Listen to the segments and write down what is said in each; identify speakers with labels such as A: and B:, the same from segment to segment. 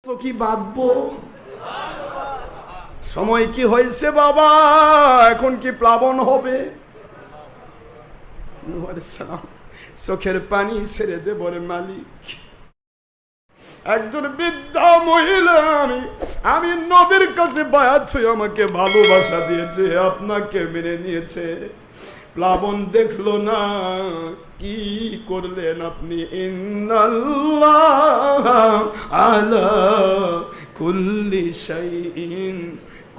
A: তো কি বাঁধবো? সময় কি হয়েছে বাবা? এখন কি প্লাবন হবে? নূহ আলাইহিস সালাম চোখের পানি ছেড়ে দে বলে, মালিক একজন বৃদ্ধা মহিলা, আমি নবীর কাছে বায়াত হয়ে আমাকে ভালোবাসা দিয়েছে, আপনাকে মেনে নিয়েছে, প্লাবন দেখলো না, কি করলেন আপনি? ইন্নাল্লাহ আলা কুল্লি শাইইন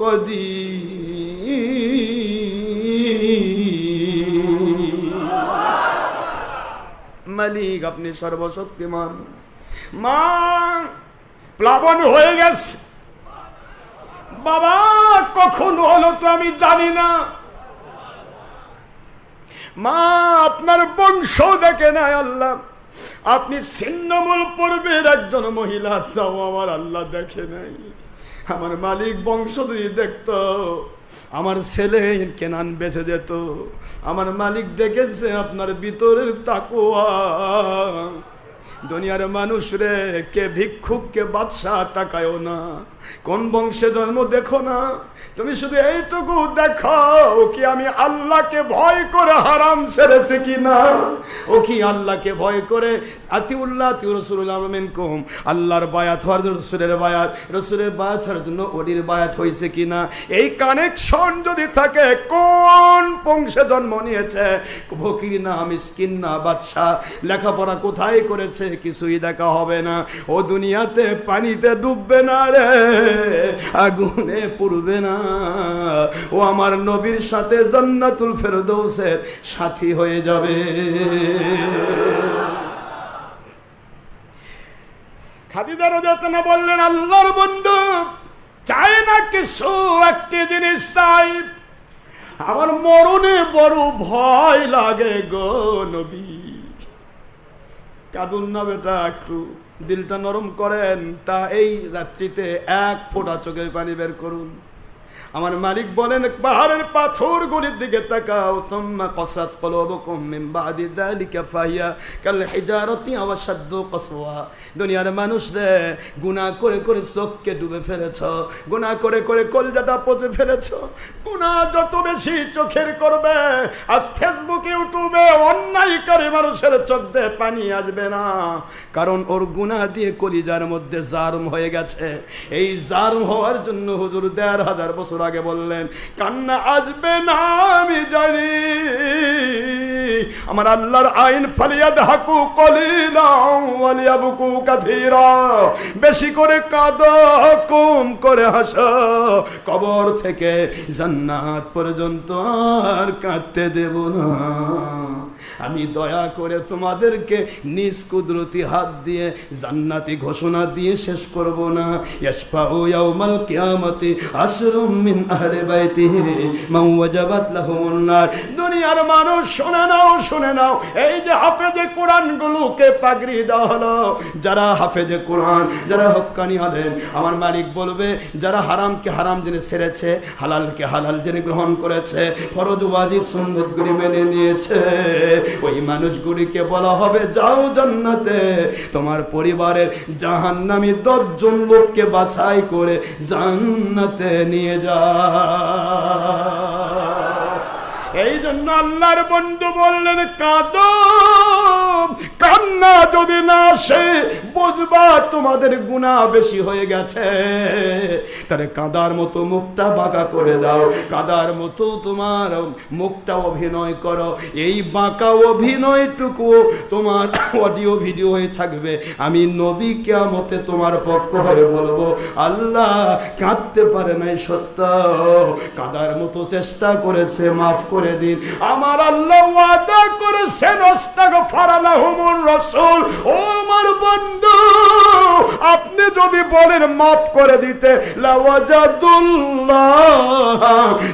A: কদির। মালিক আপনি সর্বশক্তিমান। মা প্লাবন হয়ে গেছে। বাবা কখন হলো তো আমি জানি না। মা আপনার বংশ দেখে নাই আল্লাহ, আপনি ছিন্নমূল পূর্বের একজন মহিলা, তাও আমার আল্লাহ দেখে নাই। আমার মালিক বংশ যদি দেখত, আমার ছেলে কেনান বেঁচে যেত। আমার মালিক দেখেছে আপনার ভিতরের তাকওয়া। দুনিয়ার মানুষ রে, কে ভিক্ষুক কে বাদশাহ তাকায়ও না, কোন বংশে জন্ম দেখো না, তুমি শুধু এইটুকু দেখো, ও কি আমি আল্লাহকে ভয় করে হারাম ছেড়েছে কিনা, ও কি আল্লাহকে ভয় করে আতিউল্লাহ আতিউ রাসূলুল্লাহ মিনকুম, আল্লাহর বায়াত হওয়ার জন্য রাসূলের বায়াত, রাসূলের বায়াত হওয়ার জন্য ওলির বায়াত হয়েছে কিনা। এই কানেকশন যদি থাকে, কোন বংশে জন্ম নিয়েছে, ফকির না মিসকিন না বাদশাহ, লেখাপড়া কোথায় করেছে, কিছুই দেখা হবে না। ও দুনিয়াতে পানিতে ডুববে না রে, আগুনে পুড়বে না, ও আমার নবীর সাথে জান্নাতুল ফেরদৌসের সাথী হয়ে যাবে। খাদিজা রাদিয়াল্লাহু আনহা বললেন, আল্লাহর বন্ধু চাই না কিছু, একটি জিনিস চাই, আমার মরণে বড় ভয় লাগে গো নবী। কাঁদুন না বেটা, একটু দিলটা নরম করেন, তা এই রাত্রিতে এক ফোঁটা চোখের পানি বের করুন। আমার মালিক বলেন, পাহাড়ের পাথর গুলির দিকে তাকাও, তুম্মা কসাত কুলুবুকুম মিন বাদি যালিকা ফাহিয়া কাল হিজারাতি আও আশাদ্দু কসওয়া। দুনিয়ার মানুষ রে, গুনাহ করে করে চোখকে ডুবে ফেলেছ, গুনাহ করে করে কলজাটা পচে ফেলেছ। গুনাহ যত বেশি চোখের করবে, আজ ফেসবুক ইউটিউবে অন্যায়কারী মানুষের চোখ দিয়ে পানি আসবে না, কারণ ওর গুনাহ দিয়ে কলিজার মধ্যে জারম হয়ে গেছে। এই জারম হওয়ার জন্য হুজুর ১৫০০ বছর আগে বললেন, কান্না আসবে না আমি জানি, আমার আল্লাহর আইন ফালিয়াদহাকু কলিলান ওয়ালিয়াবকু কাসীরা, বেশি করে কাঁদো কম করে হাসো, কবর থেকে জান্নাত পর্যন্ত আর কাঁদতে দেব না। আমি দয়া করে তোমাদেরকে নিজ কুদরতি হাত দিয়ে জান্নাতি ঘোষণা দিয়ে শেষ করব না। ইয়াশফাউ ইয়াউমাল কিয়ামতি আশরুম মিন আহলি বাইতিহি মান ওয়াজাবাত লাহুমুন নার। দুনিয়ার মানুষ শুনে নাও, শুনে নাও, এই যে হাফেজে কোরআন গুলোকে পাগড়ি দেওয়া হলো, যারা হাফেজে কোরআন, যারা হক্কানি আলেম, আমার মালিক বলবে, যারা হারামকে হারাম জেনে ছেড়েছে, হালালকে হালাল জেনে গ্রহণ করেছে, ফরজ ওয়াজিব সুন্নতগুলি মেনে নিয়েছে, ওই মানুষগুলিকে বলা হবে, যাও জান্নাতে, তোমার পরিবারের জাহান্নামী 10 জন লোককে বাছাই করে জান্নাতে নিয়ে যা। এই জন্য আল্লাহর বন্ধু বললেন, কাঁদো, কান্না যদি না আসে বুঝবা তোমাদের গুনাহ বেশি হয়ে গেছে, তাহলে কাঁদার মতো মুখটা বাঁকা করে দাও, কাঁদার মতো তোমার মুখটা অভিনয় করো। এই বাঁকা অভিনয়টুকু তোমার অডিও ভিডিও হয়ে থাকবে, আমি নবী কিয়ামতে তোমার পক্ষ হয়ে বলবো, আল্লাহ কাঁদতে পারে নাই সত্য, কাঁদার মতো চেষ্টা করেছে, মাফ করে দিন। আমার আল্লাহ ওয়াদা করেছেন, আস্তাগফার লাহুমুর রাসূল। ও আমার বন্ধু, আপনি যদি বলেন মাফ করে দিতে, লাওয়াজাদুল্লাহ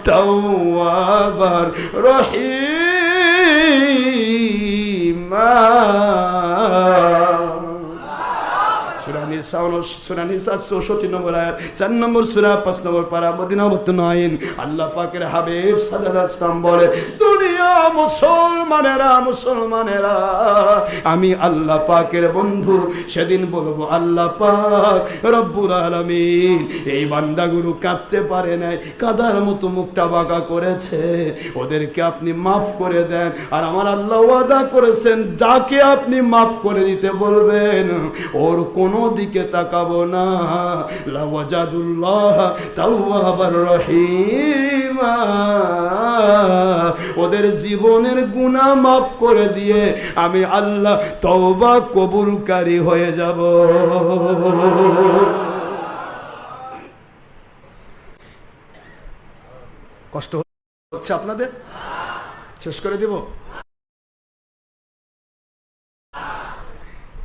A: তাওয়াবার রহিমা। সূরা নিসা 64 নম্বর আয়াত, 4 নম্বর সূরা, 5 নম্বর পারা, মদিনা 9। আল্লাহ পাকের হাবিব সাল্লাল্লাহু আলাইহি ওয়াসাল্লাম বলে, দুনিয়া মুসলমানেরা মুসলমানেরা, আমি আল্লাহ পাকের বন্ধু সেদিন বলবো আল্লাহ পাক রব্বুল আলামিন এই বান্দাগুলো কাঁদতে পারে নাই, কাদার মতো মুখটা বাঁকা করেছে, ওদেরকে আপনি মাফ করে দেন। আর আমার আল্লাহ ওয়াদা করেছেন যাকে আপনি মাফ করে দিতে বলবেন ওর কোনো দিকে তাকাবো না, লাওয়াজাদুল্লাহ তাওয়াবার রহিমা, ওদের জীবনের গুনাহ মাফ করে দিয়ে আমি আল্লাহ তওবা কবুলকারী হয়ে যাব। কষ্ট হচ্ছে আপনাদের? শেষ করে দিব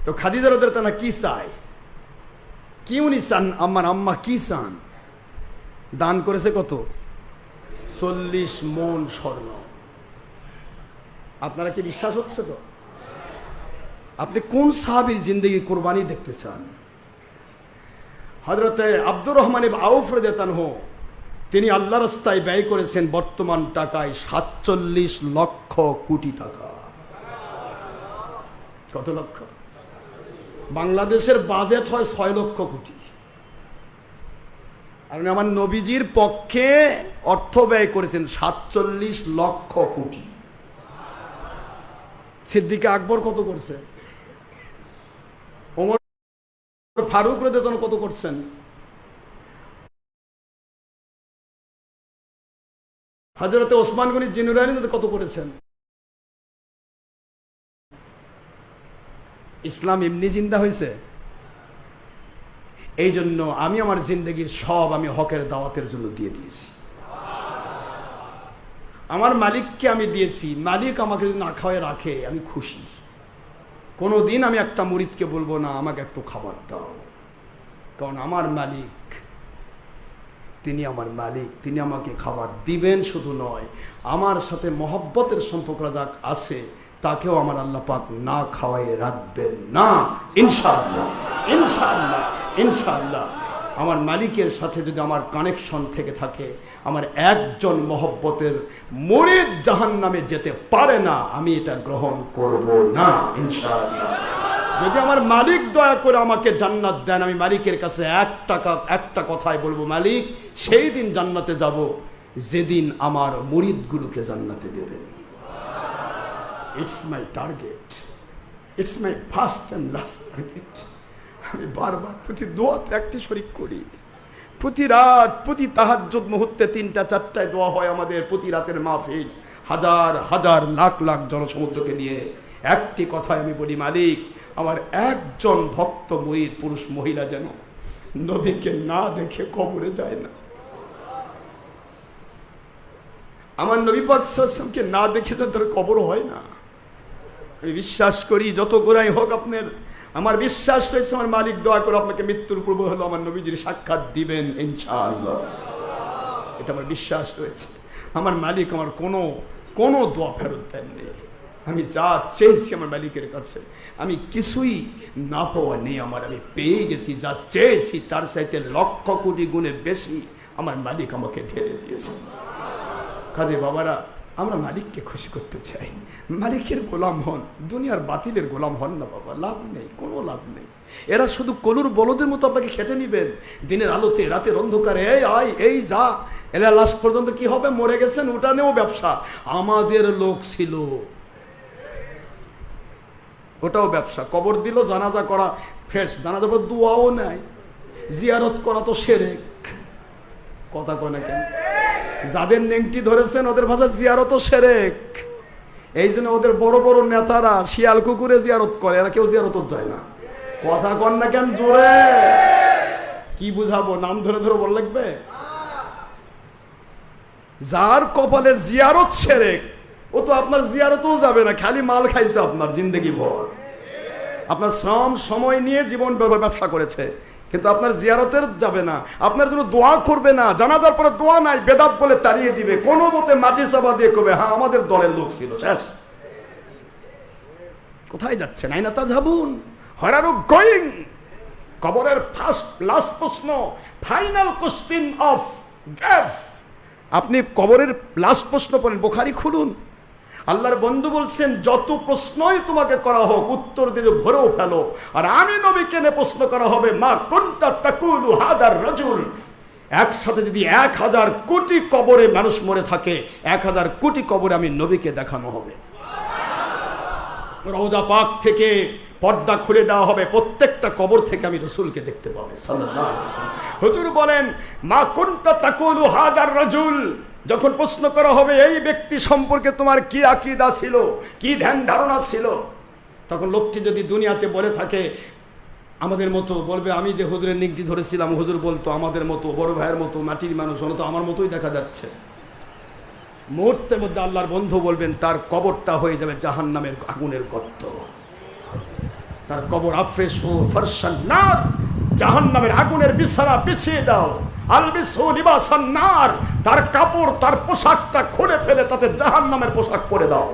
A: তো। খাদিজা রাদিয়াল্লাহু তাআলা কি চায়, কি উনি চান, আমার আম্মা কি চান? দান করেছে কত? 40 মণ স্বর্ণ। আপনারা কি বিশ্বাস হচ্ছে তো? আপনি কোন সাহাবীর জিন্দেগি কোরবানি দেখতে চান? হযরতে আব্দুর রহমান ইবনে আউফ রাদিয়াল্লাহু আনহু তিনি আল্লাহ রাস্তায় ব্যয় করেছেন বর্তমান টাকায় 47 লক্ষ কোটি টাকা। কত লক্ষ? বাংলাদেশের বাজেট হয় 6 লক্ষ কোটি। আর আমার নবীজির পক্ষে অর্থ ব্যয় করেছেন 47 লক্ষ কোটি। সিদ্দিক আকবর কত করছে? ওমর ফারুক রাদিয়াল্লাহু আনহু কত করছেন? হযরতে ওসমান গনি জিনুরানি কত করেছেন? ইসলাম এমনি জিন্দা হয়েছে? এই জন্য আমি আমার জিন্দগির সব আমি হকের দাওয়াতের জন্য দিয়ে দিয়েছি। আমার মালিককে আমি দিয়েছি, মালিক আমাকে যদি না খাওয়ায় রাখে আমি খুশি। কোনোদিন আমি একটা মুরিদকে বলবো না আমাকে একটু খাবার দাও, কারণ আমার মালিক, তিনি আমার মালিক, তিনি আমাকে খাবার দিবেন। শুধু নয়, আমার সাথে মহব্বতের সম্পর্ক যাক আছে তাকেও আমার আল্লাহ পাক না খাওয়াই রাখবেন না, ইনশাআল্লাহ ইনশাআল্লাহ ইনশাআল্লাহ। আমার মালিকের সাথে যদি আমার কানেকশন থেকে থাকে, আমার একজন মহব্বতের মুরিদ জাহান্নামে যেতে পারে না, আমি এটা গ্রহণ করব না ইনশাআল্লাহ। যদি আমার মালিক দয়া করে আমাকে জান্নাত দেন, আমি মালিকের কাছে একটা কথাই বলবো, মালিক সেই দিন জান্নাতে যাব যেদিন আমার মুরিদগুলোকে জান্নাতে দেবেন। It's my target, it's my first and last target. আমি বারবার প্রতি দোয়াতে একটি শরীক করি, প্রতি রাত প্রতি তাহাজ্জুদ মুহূর্তে 3টা 4টায় দোয়া হয় আমাদের, প্রতি রাতের মাহফিল, হাজার হাজার লাখ লাখ জনসমুদ্রকে নিয়ে একটি কথাই আমি বলি, মালিক আমার একজন ভক্ত মুরিদ পুরুষ মহিলা যেন নবীকে না দেখে কবরে যায় না। আমার নবী পাক সাল্লাল্লাহু আলাইহি ওয়াসাল্লামকে না দেখে তার কবর হয় না। আমি বিশ্বাস করি যত গোনাই হোক আপনার, আমার বিশ্বাস রয়েছে আমার মালিক দয়া করে আপনাকে মৃত্যুর পূর্ব হলো আমার নবীজির সাক্ষাৎ দিবেন ইনশাআল্লাহ। এটা আমার বিশ্বাস রয়েছে। আমার মালিক আমার কোনো দোয়া ফেরত দেননি। আমি যা চেয়েছি আমার মালিকের কাছে, আমি কিছুই না পাওয়া নেই আমার, আমি পেয়ে গেছি। যা চেয়েছি তার চাইতে লক্ষ কোটি গুণে বেশি আমার মালিক আমাকে ঢেলে দিয়েছে। কাজে বাবারা, আমরা মালিককে খুশি করতে চাই, মালিকের গোলাম হন, দুনিয়ার বাতিলের গোলাম হন না বাবা, লাভ নেই, কোনো লাভ নেই। এরা শুধু কলুর বলদের মতো আপনাকে খেটে নিবেন, দিনের আলোতে রাতের অন্ধকারে এই আয় এই যা, এরা লাস্ট পর্যন্ত কি হবে, মরে গেছেন ওটানেও ব্যবসা। আমাদের লোক ছিল, ওটাও ব্যবসা। কবর দিল, জানাজা করা ফেস, জানাজা পর দোয়াও নাই, জিয়ারত করা তো শিরক। কথা কয় না কেন? যাদের নেংটি ধরেছেন ওদের ভাষা জিয়ারত শিরক। এই জন্য ওদের বড় বড় নেতারা শিয়াল কুকুরে জিয়ারত করে, এরা কেউ জিয়ারত যায় না। কথা কন না কেন জোরে? কি বুঝাবো, নাম ধরে ধরে বল লাগবে? যার কপালে জিয়ারত শিরক, ও তো আপনার জিয়ারতও যাবে না, খালি মাল খাইছে আপনার জিন্দগি ভর। আপনার শ্রম সময় নিয়ে জীবন ব্যবসা করেছে, কিন্তু আপনার জিয়ারতের যাবে না, আপনার জন্য দোয়া করবে না। জানাজার পরে দোয়া নাই, বেদাত বলে তাড়িয়ে দিবে, কোনো মতে মাটি চাপা দিয়ে কবে হ্যাঁ আমাদের দলের লোক ছিল, শেষ। কোথায় যাচ্ছেন? আইনা তাজহাবুন, হোয়ার আর ইউ গোয়িং? কবরের ফার্স্ট লাস্ট প্রশ্ন, ফাইনাল কোশ্চেন অফ ডেথ। আপনি কবরের লাস্ট প্রশ্ন পড়েন, বুখারী খুলুন, আল্লাহর বন্ধু বলছেন যত প্রশ্নই তোমাকে করা হোক উত্তর দিয়ে ভরেও ফেলো। আর আমি নবীকে নিয়ে প্রশ্ন করা হবে, মা কুনতা তাকুলু হাদার রাজুল। একসাথে যদি 1000 কোটি কবরে মানুষ মরে থাকে, 1000 কোটি কবরে আমি নবীকে দেখানো হবে। রওজা পাক থেকে পর্দা খুলে দেওয়া হবে, প্রত্যেকটা কবর থেকে আমি রাসূলকে দেখতে পাবো সাল্লাল্লাহু আলাইহি ওয়াসাল্লাম। হুজুর বলেন, মা কুনতা তাকুলু হাদার রাজুল, যখন প্রশ্ন করা হবে এই ব্যক্তি সম্পর্কে তোমার কি আকীদা ছিল, কি ধ্যান ধারণা ছিল, তখন লোকটি যদি দুনিয়াতে বলে থাকে আমাদের মতো, বলবে আমি যে হুজুরের নিকটি ধরেছিলাম, হুজুর বলতো আমাদের মতো, বড় ভাইয়ের মতো, মাটির মানুষ, হলো তো আমার মতোই দেখা যাচ্ছে। মুহূর্তের মধ্যে আল্লাহর বন্ধু বলবেন তার কবরটা হয়ে যাবে জাহান্নামের আগুনের গর্ত। তার কবর আফরেশু ফারশান নার, জাহান্নামের আগুনের বিছানা বিছিয়ে দাও। আলবিসু লিবাসান নার, তার কাপড় তার পোশাকটা খুলে ফেলে তাতে জাহান্নামের পোশাক পরে দাও,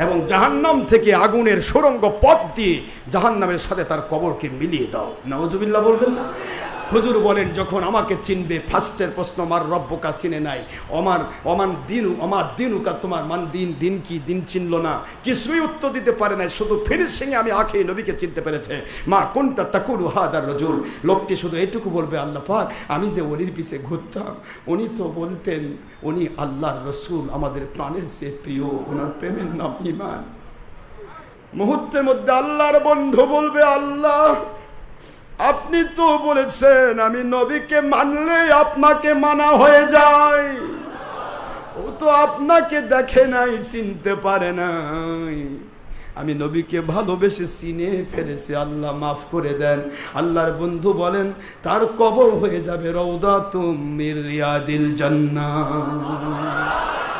A: এবং জাহান্নাম থেকে আগুনের সুড়ঙ্গ পথ দিয়ে জাহান্নামের সাথে তার কবরকে মিলিয়ে দাও। নাউজুবিল্লাহ বলবেন না? হুজুর বলেন যখন আমাকে চিনবে, ফার্স্টের প্রশ্ন আমার রব্বকা চিনে নাই, আমার দিনুকা, তোমার মান দিন, দিন কি, দিন চিনল না, কিছুই উত্তর দিতে পারে নাই, শুধু ফিনিশিংয়ে আমি আঁখে নবীকে চিনতে পেরেছে। মা কুনতা তাকুলু হাদার রাজুল, লোকটি শুধু এটুকু বলবে, আল্লাহ পাক আমি যে ওলির পিছে ঘুরতাম, উনি তো বলতেন উনি আল্লাহর রসুল, আমাদের প্রাণের চেয়ে প্রিয়, ওনার প্রেমের নাম ঈমান। মুহূর্তের মধ্যে আল্লাহর বন্ধু বলবে, আল্লাহ আপনি তো বলেছেন আমি নবীকে মানলে আপনাকে মানা হয়ে যায়, ও তো আপনাকে দেখে নাই, চিনতে পারে নাই, আমি নবীকে ভালোবেসে চিনে ফেলেছি, আল্লাহ মাফ করে দেন। আল্লাহর বন্ধু বলেন তার কবর হয়ে যাবে রাউদাতুম মির রিয়াদিল জান্নাহ,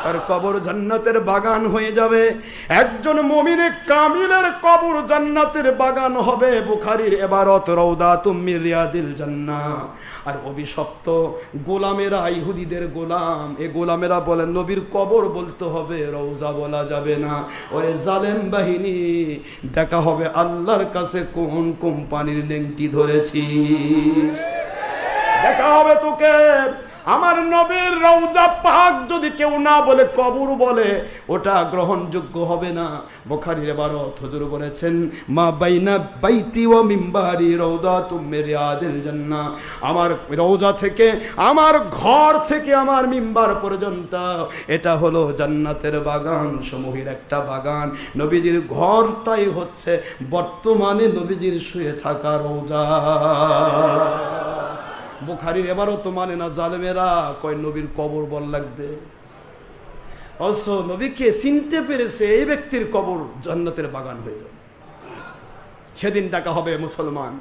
A: তার কবর জান্নাতের বাগান হয়ে যাবে। একজন মুমিনে কামিলের কবর জান্নাতের বাগান হবে। বুখারীর ইবারত রাউদাতুম মির রিয়াদিল জান্নাহ। আর অভিশপ্ত গোলামেরা, ইহুদিদের গোলাম, এ গোলামেরা বলেন নবীর কবর বলতে হবে, রওজা বলা যাবে না। ওরে জালেম বাহিনী, দেখা হবে আল্লাহর কাছে কোন কোম্পানির লেংটি ধরেছিস, দেখা হবে তোকে। আমার নবীর রওজা পাক যদি কেউ না বলে কবর বলে, ওটা গ্রহণযোগ্য হবে না। বুখারীর ইবারত, হুজুর বলেছেন মা বাইনা বাইতি ওয়া মিম্বারি রাউদাতুম মির রিয়াদিল জান্নাহ, আমার রওজা থেকে, আমার ঘর থেকে আমার মিম্বার পর্যন্ত এটা হলো জান্নাতের বাগান সমূহের একটা বাগান। নবীজির ঘরটাই হচ্ছে বর্তমানে নবীজির শুয়ে থাকা রওজা। বুখারীর এবারও তো মানে না জালেমেরা, কয় নবীর কবর বল লাগবে। অবশ্য নবীকে চিনতে পেরেছে এই ব্যক্তির কবর জান্নাতের বাগান হয়ে যাবে। সেদিন দেখা হবে মুসলমান,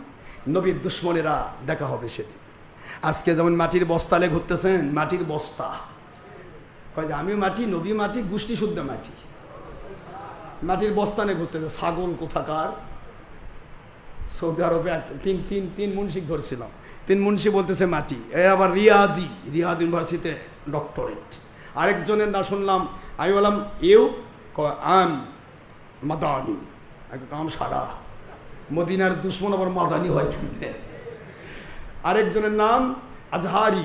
A: নবীর দুশ্মনেরা দেখা হবে সেদিন। আজকে যেমন মাটির বস্তালে ঘুরতেছেন, মাটির বস্তা, কয় যে আমি মাটি, নবী মাটি, গোষ্ঠী শুদ্ধ মাটি, মাটির বস্তানে ঘুরতেছে। ছাগল কোথাকার। সৌদি আরবে তিন মুন্সিক ধরছিলাম, 3 মুন্সি বলতেছে মাটি। এ আবার রিয়াদ ইউনিভার্সিটিতে ডক্টরেট। আরেকজনের না শুনলাম, আমি বললাম ইউ, আম মাদানি, কাম সারা, মদিনার দুশ্মন আবার মাদানি হয় কেমনে। আরেকজনের নাম আজহারি,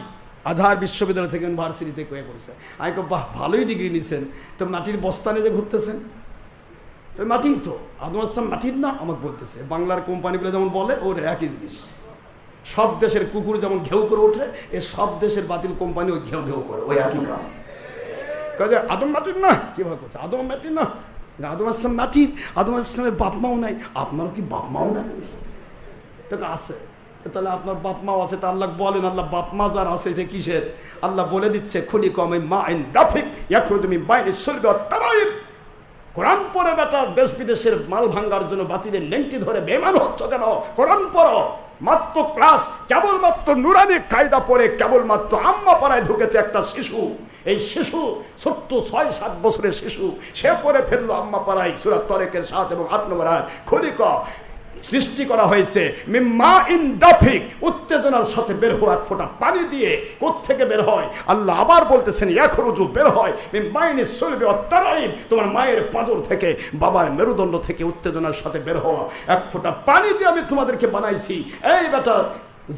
A: আজহার বিশ্ববিদ্যালয় থেকে ইউনিভার্সিটিতে কয়ে করছে। আমি বাহ ভালোই ডিগ্রি নিছেন, তো মাটির বস্তানে যে ঘুরতেছেন, তো মাটি তো আদম আসলাম মাটির না, আমাকে বলতেছে। বাংলার কোম্পানিগুলো যেমন বলে ওর একই জিনিস। সব দেশের কুকুর যেমন ঘেউ করে ওঠে, এ সব দেশের বাতিল কোম্পানি ওই ঘেউ ঘেউ করে, ওই একই কাম। কাজে আদম মাটির না, কিভাবে করছে, আদম মাটির না, আদম আসলাম মাটির, আদম আসলামের বাপ মাও নাই, আপনারও কি বাপ মাও নাই? তোকে আছে, তাহলে আপনার বাপ মাও আছে, তা আল্লাহ বলেন আল্লাহ বাপ মা যার আছে সে কিসের? আল্লাহ বলে দিচ্ছে খুলি কম মা ইন দাফিক ইয়াখরুজু মিন বাইনি সুলবি ওয়াত তারাইব। কোরআন পড়ে বেটা দেশ বিদেশের মাল ভাঙ্গার জন্য বাতিলের লেংটি ধরে বেমান হচ্ছ কেন? কোরআন পড়ো। মাত্র ক্লাস, কেবলমাত্র নুরানি কায়দা পড়ে কেবলমাত্র আম্মা পাড়ায় ঢুকেছে একটা শিশু। এই শিশু ছোট্ট 6-7 বছরের শিশু, সে পড়ে ফেললো আম্মা পাড়ায় সূরা তরিকের 7 এবং 8 নম্বর আয়াত। খুলিক সৃষ্টি করা হয়েছে মিম্মা ইন দাফিক, উত্তেজনার সাথে বের হওয়া এক ফোঁটা পানি দিয়ে। কোত্থেকে বের হয়? আল্লাহ আবার বলতেছেন ইয়াখরুজু, বের হয় মিন বাইনি সুলবি ওয়াত তারাইব, তোমার মায়ের পাঁজর থেকে, বাবার মেরুদণ্ড থেকে উত্তেজনার সাথে বের হওয়া এক ফোঁটা পানি দিয়ে আমি তোমাদেরকে বানাইছি। এই বেটা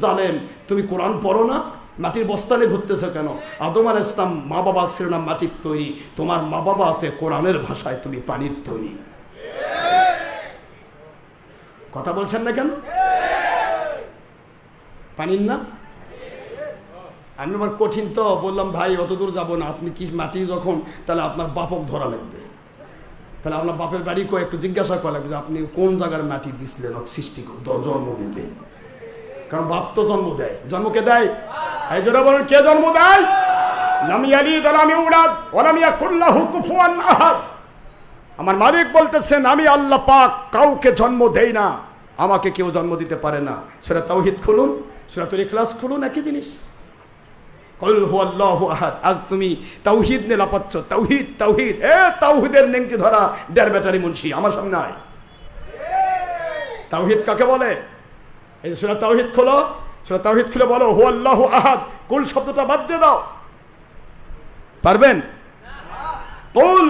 A: জালেম, তুমি কোরআন পড়ো না? মাটির বস্তানে ঘুরতেছ কেন? আদম আলাইহিস সালাম মা বাবা ছিল না মাটির তৈরি, তোমার মা বাবা আছে কোরআনের ভাষায়, তুমি পানির তৈরি। কথা বলছেন না কেন? পানির না? আমি আমার কঠিন তো বললাম ভাই অত দূর যাবো না, আপনি কি মাটি যখন, তাহলে আপনার বাপক ধরা লাগবে, তাহলে আপনার বাপের বাড়ি একটু জিজ্ঞাসা করা লাগবে যে আপনি কোন জায়গার মাটি দিছিলেন সৃষ্টি জন্ম দিতে। কারণ বাপ তো জন্ম দেয়, জন্মকে দেয়। এই জন্য বলেন কে জন্ম দেয়? লাম ইয়ালিদ ওয়া লাম ইউলাদ ওয়া লাম ইয়াকুল লাহু কুফুয়ান আহাদ। আমার মালিক বলতেছেন আমি আল্লাহ পাক কাউকে জন্ম দেই না, আমাকে কেউ জন্ম দিতে পারে না। সূরা তাওহীদ খুলুন, সূরাতুল ইখলাস খুলুন, একই জিনিস। কুল হুয়াল্লাহু আহাদ। আজ তুমি তাওহীদ নিয়ে লাপাচ্ছ, তাওহীদ তাওহীদ, তাওহীদের নেংটি ধরা ডের ব্যাটারি মুন্সি আমার সামনে আয়। তাওহীদ কাকে বলে? এই সূরা তাওহীদ খোলো, সূরা তাওহীদ খুলে বলো হুয়াল্লাহু আহাদ। কুল শব্দটা বাদ দিয়ে দাও, পারবেন? কুল,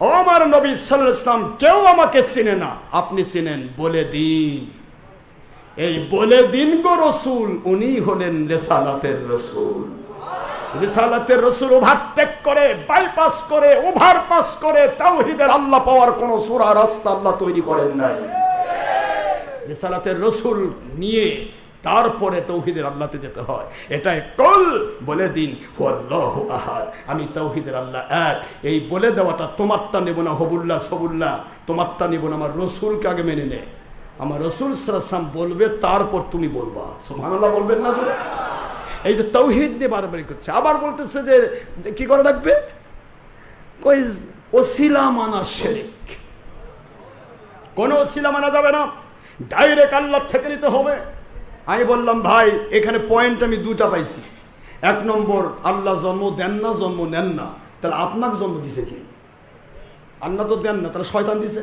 A: ও আমার নবী সাল্লাল্লাহু আলাইহি ওয়াসাল্লাম, কেউ আমাকে চিনে না, আপনি চিনেন, বলে দিন। এই বলে দিন গো রসুল, উনি হলেন রিসালাতের রসুল। রিসালাতের রসুল ওভারটেক করে, বাইপাস করে, ওভারপাস করে তাওহীদের আল্লাহ পাওয়ার কোন সূরা রাস্তা আল্লাহ তৈরি করেন নাই। রিসালাতের রসুল নিয়ে তারপরে তাওহীদের আল্লাহতে যেতে হয়। এটাই কুল, বলে দিন হুয়াল্লাহু আহাদ, আমি তাওহীদের আল্লাহ এক। এই বলে দেওয়াটা তোমারটা নেব না হবুল্লাহ সবুল্লাহ, তোমারটা নেব না, আমার রসুলকে আগে মেনে নে। আমার রসুল সাল্লাল্লাহু আলাইহি ওয়াসাল্লাম বলবে, তারপর তুমি বলবা। সুবহানাল্লাহ বলবেন না? এই যে তাওহীদ নিয়ে বারবারই করছে, আবার বলতেছে যে কি করে রাখবে, কই ওসিলা মানা শিরক, কোন ওসিলা মানা যাবে না, ডাইরেক্ট আল্লাহ থেকে নিতে হবে। আমি বললাম ভাই এখানে পয়েন্ট আমি দুটা পাইছি। এক নম্বর, আল্লাহ জন্ম দেন না, জন্ম নেন না, তাহলে আপনাকে জন্ম দিছে কি? আল্লাহ তো দেন না, তাহলে শয়তান দিছে।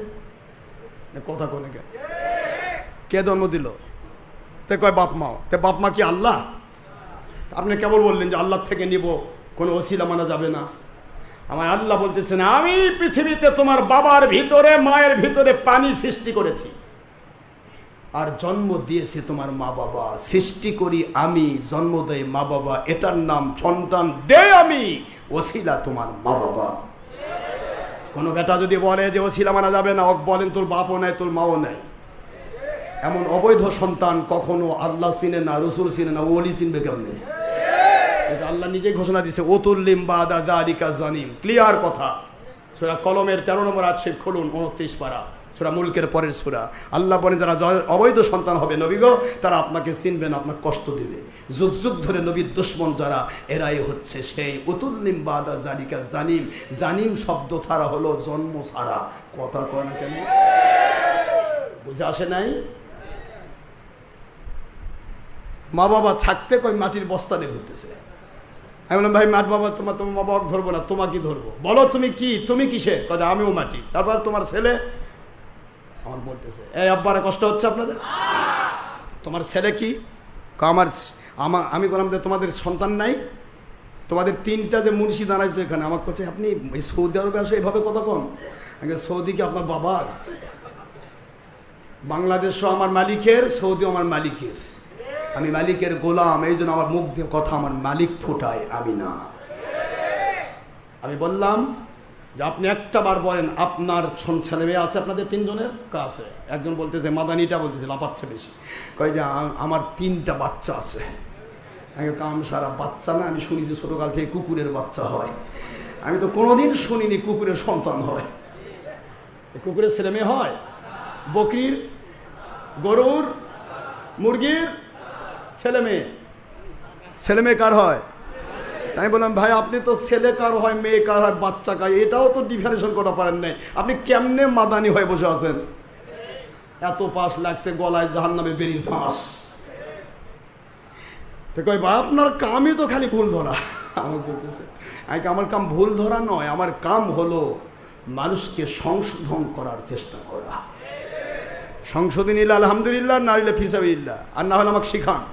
A: কথা কোনে কেন? কে জন্ম দিল? তে কয় বাপ মা। তে বাপ মা কি আল্লাহ? আপনি কেবল বললেন যে আল্লাহ থেকে নিব, কোনো ওসিলা মানা যাবে না। আমার আল্লাহ বলতেছেন আমি পৃথিবীতে তোমার বাবার ভিতরে মায়ের ভিতরে পানি সৃষ্টি করেছি, আর জন্ম দিয়েছে তোমার মা বাবা। সৃষ্টি করি আমি, জন্ম দেয় মা বাবা, এটার নাম সন্তান দেয় আমি, ওসিলা তোমার মা বাবা। কোনো বেটা যদি বলে যে ওসিলা মানা যাবে না, বলেন তোর বাপও নাই তোর মাও নাই। এমন অবৈধ সন্তান কখনো আল্লাহ চিনে না, রসুল চিনে না, ওলি চিনবে কেমনে? এটা আল্লাহ নিজেই ঘোষণা দিয়েছে, ওতুল্লিম বাদা যালিকা জানিম। ক্লিয়ার কথা। সূরা কলমের 13 নম্বর আয়াত খুলুন, 29 পারা, সূরা মুলকের পরের সূরা। আল্লাহ বলেন যারা অবৈধ সন্তান হবে নবী গো, তারা আপনাকে চিনবে না, আপনাকে কষ্ট দিবে। যুগ যুগ ধরে নবীর দুশমন যারা, এরাই হচ্ছে সেই ওতুল্লিম বাদা যালিকা জানিম। জানিম শব্দ ছাড়া হলো জন্ম ছাড়া। কথা কয় না কেন? বুঝে আসে নাই? মা বাবা থাকতে কই মাটির বস্তা নিয়ে ঘুরতেছে। আমি বললাম ভাই মাঠ বাবা, তোমার মা বাবা ধরবো না, তোমাকে ধরবো। বলো তুমি কি, তুমি কিসে? কথা আমিও মাটি। তারপর তোমার ছেলে আমার বলতেছে এই আব্বারে কষ্ট হচ্ছে আপনাদের? তোমার ছেলে কি? আমি বললাম যে তোমাদের সন্তান নাই? তোমাদের 3টা যে মুন্সি দাঁড়াইছে এখানে, আমার কাছে আপনি সৌদি আরবে আসে এভাবে কথা কন? সৌদি কি আপনার বাবার? বাংলাদেশও আমার মালিকের, সৌদিও আমার মালিকের। আমি মালিকের গোলাম, এই জন্য আমার মুখ দিয়ে কথা আমার মালিক ফুটায়, আমি না। আমি বললাম যে আপনি একটা বার বলেন আপনার ছেলে মেয়ে আছে আপনাদের 3 জনের? কাছে একজন বলতেছে, মাদানিটা বলতেছে, লাপাচ্ছে বেশি, কয় যে আমার 3টা বাচ্চা আছে। আমি কাম সারা বাচ্চা না, আমি শুনেছি ছোটকাল থেকে কুকুরের বাচ্চা হয়। আমি তো কোনোদিন শুনিনি কুকুরের সন্তান হয়। কুকুরের ছেলে মেয়ে হয়? বকরির, গরুর, মুরগির ছেলে মেয়ে কার হয়? তাই বললাম ভাই আপনি তো ছেলে কার হয়, মেয়ে কার হয়, বাচ্চা কার, এটাও তো ডিফারেন্সিয়েশন করতে পারেন নাই। আপনি কেমনে মাদানি হয়ে বসে আছেন? এত পাশ লাগছে গলায় জাহান্নামে বেরিয়ে ফাঁস। তো কই ভাই আপনার কামই তো খালি ভুল ধরা। আমার বলতেছে আমার কাম ভুল ধরা নয়, আমার কাম হলো মানুষকে সংশোধন করার চেষ্টা করা। সংশোধন নিলে আলহামদুলিল্লাহ, না নিলে ফিসাবিল্লাহ, আর না হলে আমাকে শিখান।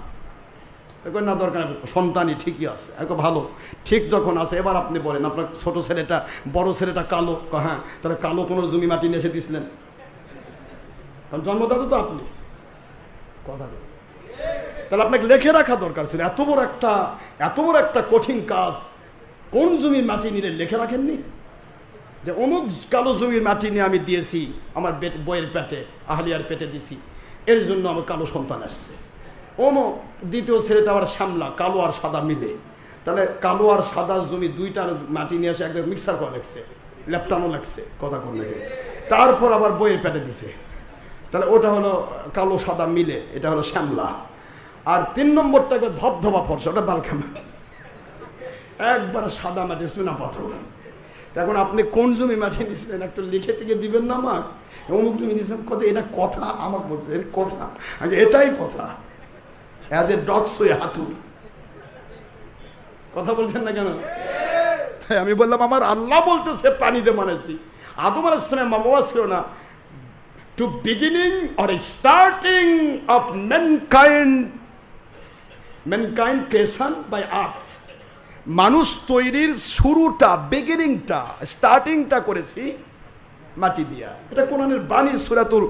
A: না দরকার, সন্তানই ঠিকই আছে, ভালো ঠিক যখন আছে। এবার আপনি বলেন আপনার ছোট ছেলেটা, বড় ছেলেটা কালো, হ্যাঁ তাহলে কালো কোনো জমি মাটি নিয়ে এসে দিছিলেন? কারণ জন্মদাতা তো আপনি। কথা তাহলে আপনাকে লিখে রাখা দরকার ছিল। এত বড় একটা কঠিন কাজ কোন জমির মাটি নিলে লিখে রাখেননি যে অমুক কালো জমির মাটি নিয়ে আমি দিয়েছি আমার বইয়ের পেটে, আহলিয়ার পেটে দিছি, এর জন্য আমার কালো সন্তান আসছে। অমুক দ্বিতীয় ছেলেটা আবার শ্যামলা, কালো আর সাদা মিলে। তাহলে কালো আর সাদা জমি দুইটার মাটি নিয়ে এসে একদম মিক্সার করে লাগছে, লেপটানো লাগছে, কথা কোন লাগে। তারপর আবার বইয়ের পেটে দিছে। তাহলে ওটা হলো কালো সাদা মিলে, এটা হলো শ্যামলা। আর 3 নম্বরটা একবার ধবধবা ফর্সা, ওটা বালকা মাটি, একবার সাদা মাটি, চুনা পাথর। এখন আপনি কোন জমি মাটি নিয়েছিলেন একটু লিখে টিকে দিবেন না আমাকে? অমুক জমি নিয়েছিলেন, কথা এটা কথা আমাকে বলছে, এর কথা আগে এটাই কথা। অ্যাজ এ ডগ সই হাতুর কথা বলছেন না কেন? তাই আমি বললাম আমার আল্লাহ বলতেছে পানিতে বানাইছি। আদম আলাইহিস সালাম মা বাবা ছিল না। To beginning or starting of mankind creation by earth, মানুষ তৈরির শুরুটা, বিগিনিংটা, স্টার্টিংটা করেছি মাটি দিয়া। এটা কোরআনের বাণী, সূরাতুল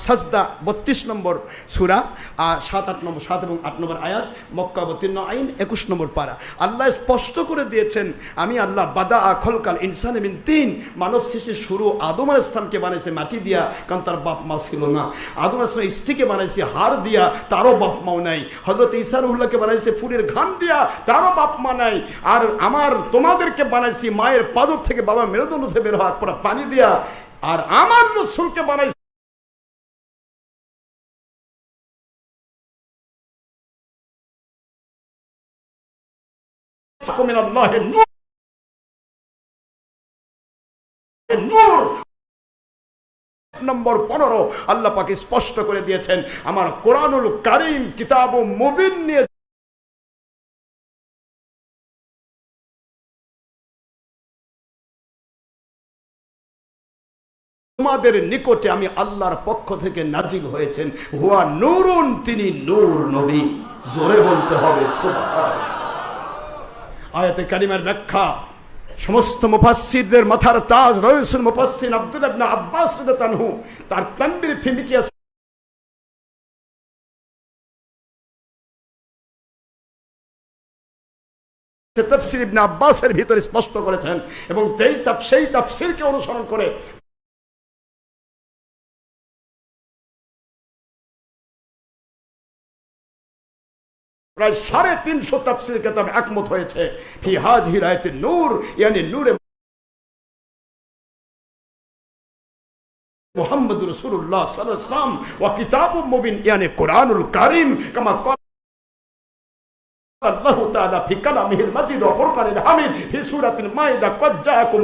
A: সাজদা 32 নম্বর সূরা, 7 এবং 8 নম্বর আয়াত, মক্কা অবতীর্ণ আইন 21 নম্বর পারা। আল্লাহ স্পষ্ট করে দিয়েছেন আমি আল্লাহ বাদা খলকাল ইনসানে মিন তিন, মানব সৃষ্টির শুরু আদম আলাইহিস সালামকে বানাইছে মাটি দিয়া, কারণ তার বাপ মা ছিল না। আদম আলাইহিস সালামের স্ত্রীকে বানাইছে হাড় দিয়া, তারও বাপ মাও নাই। হযরত ঈসা রুহুল্লাহকে বানাইছে ফুলের ঘাম দিয়া, তারও বাপ মা নাই। আর তোমাদেরকে বানাইছি মায়ের পাদর থেকে বাবা মেরুদণ্ড থেকে বের হওয়ার পর পানি দিয়া। আর আমার রাসূলকে বানাইছে মিনাল্লাহি নূর। নম্বর 15 আল্লাহ পাক স্পষ্ট করে দিয়েছেন আমার কোরআনুল কারীম কিতাবুম মুবিন নিয়ে তোমাদের নিকটে আমি আল্লাহর পক্ষ থেকে নাজিল হয়েছেন, হুয়া নূরুন, তিনি নূর নবী। জোরে বলতে হবে সুবহানাল্লাহ। আয়াতে কারিমার ব্যাখ্যা সমস্ত মুফাসসিরদের মাথার তাজ রাইসুল মুফাসসির আব্দুল্লাহ ইবনে আব্বাস রাদিয়াল্লাহু আনহু তার তানবীর ফি মিকিয়াস তাফসীর ইবনে আব্বাসের ভিতরে স্পষ্ট করেছেন, এবং সেই তাফসীরকে অনুসরণ করে প্রায় 350 তাফসীর কিতাব একমত হয়েছে ফি হাযিহিল আয়াতিন নূর, ইয়ানি নূরে মুহাম্মদুর রাসূলুল্লাহ সাল্লাল্লাহু আলাইহি ওয়াসাল্লাম ওয়া কিতাবুম মুবিন, ইয়ানি কোরআনুল কারীম, কামা ক্বালা আল্লাহু তাআলা ফি কালামিহিল মাজিদ ওয়া ফুরকানিল হামিদ ফি সূরাতিল মাইদা, ক্বাদ জাআকুম